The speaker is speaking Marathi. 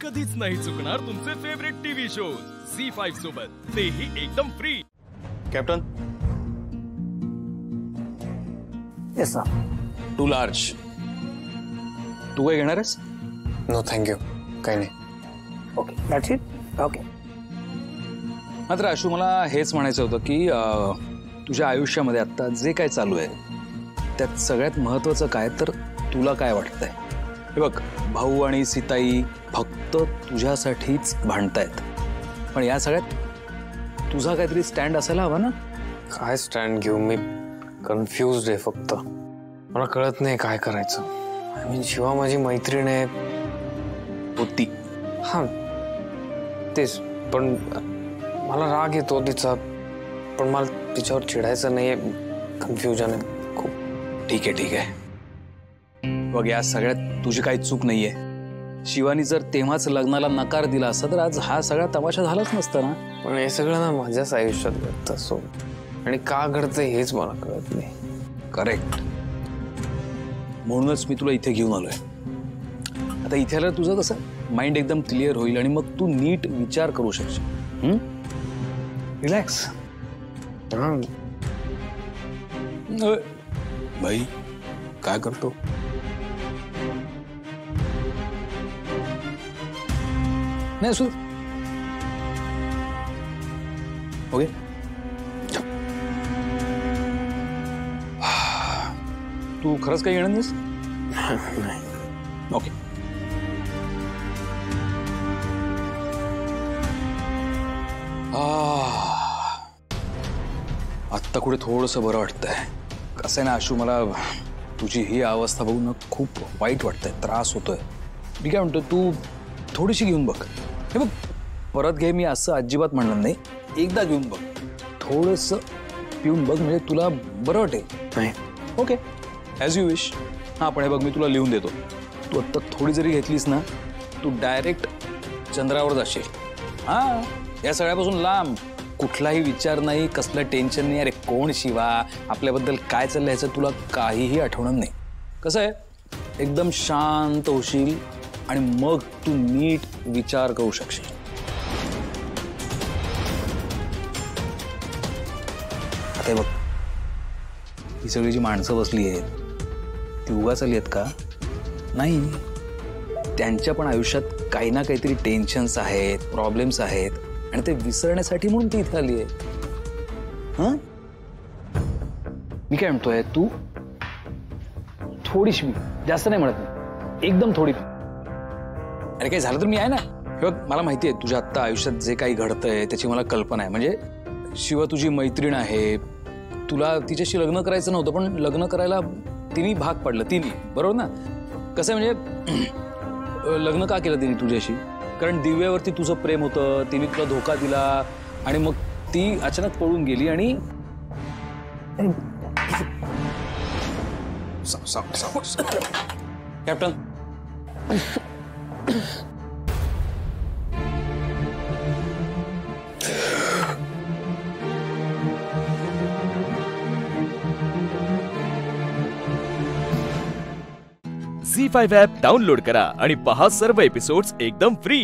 कधीच नाही चुकणार तुमचे फेवरेट टीव्ही शोज झी5 सोबत, तेही एकदम free. Captain, yes sir. Two large. तू काय घेणार आहेस? नो थँक्यू, काही नाही। Okay, that's it. ओके। मात्र आशू, मला हेच म्हणायचं होतं की तुझ्या आयुष्यामध्ये आता जे काय चालू आहे त्यात सगळ्यात महत्त्वाचं काय, तर तुला काय वाटतंय? हे बघ, भाऊ आणि सीताई फक्त तुझ्यासाठीच भांडतायत, पण या सगळ्यात तुझा काहीतरी स्टँड असायला हवा ना? काय स्टँड घेऊ? मी कन्फ्युज्ड आहे, फक्त मला कळत नाही काय करायचं। आय मीन, शिवा माझी मैत्रीण आहे होती। हां तेच, पण मला राग येतो तिचा, पण मला तिच्यावर चिडायचं नाहीये। कन्फ्युजन आहे खूप। ठीक आहे बघ, या सगळ्यात तुझी काही चूक नाहीये। शिवानी जर तेव्हाच लग्नाला नकार दिला असता तर आज हा सगळा तमाशा झालाच नसता ना। पण हे सगळं ना माझ्याच आयुष्यात घडतं असो, आणि का घडतंय हेच मला कळत नाही। करेक्ट, म्हणूनच मी तुला इथे घेऊन आलोय। आता इथे आल्यावर तुझं कसं माइंड एकदम क्लिअर होईल आणि मग तू नीट विचार करू शकशील। रिलॅक्स। भाई काय करतो? नाही असू। ओके, तू खरंच काही येणार नाहीस? ओके। आत्ता कुठे थोडंसं बरं वाटतंय। कसं आहे ना आशू, मला तुझी ही अवस्था बघून खूप वाईट वाटतंय, त्रास होतोय। मी काय म्हणतो, तू थोडीशी घेऊन बघ। हे बघ, परत घे मी असं अजिबात म्हणणार नाही, एकदा घेऊन बघ, थोडंसं पिऊन बघ, म्हणजे तुला बरं वाटेल। नाही, ओके, ॲज यू विश। हां, पण हे बघ, मी तुला लिहून देतो, तू आत्ता थोडी जरी घेतलीस ना, तू डायरेक्ट चंद्रावर जाशील। हां, या सगळ्यापासून लांब, कुठलाही विचार नाही, कसलं टेन्शन नाही। अरे कोण शिवा, आपल्याबद्दल काय चाललंय ह्याचं तुला काहीही आठवणार नाही। कसं आहे, एकदम शांत होशील आणि मग तू नीट विचार करू शकशील। आता बघ, ही सगळी जी माणसं बसली आहेत ती उगाच आली आहेत का? नाही, त्यांच्या पण आयुष्यात काही ना काहीतरी टेन्शन्स आहेत, प्रॉब्लेम्स आहेत, आणि ते विसरण्यासाठी म्हणून ती इथे आली आहे। हां, मी काय म्हणतोय, तू थोडीशी, जास्त नाही म्हणत मी, एकदम थोडी। अरे काही झालं तर मी आहे ना। हे बघ, मला माहिती आहे तुझ्या आत्ता आयुष्यात जे काही घडतंय त्याची मला कल्पना आहे। म्हणजे शिवा तुझी मैत्रीण आहे, तुला तिच्याशी लग्न करायचं नव्हतं, पण लग्न करायला तिने भाग पडलं, तिने, बरोबर ना? कसं आहे, म्हणजे लग्न का केलं तिने तुझ्याशी? कारण दिव्यावरती तुझं प्रेम होतं, तिने तुला धोका दिला आणि मग ती अचानक पळून गेली आणि कॅप्टन, झी5 ॲप डाउनलोड करा आणि पहा सर्व एपिसोड्स एकदम फ्री।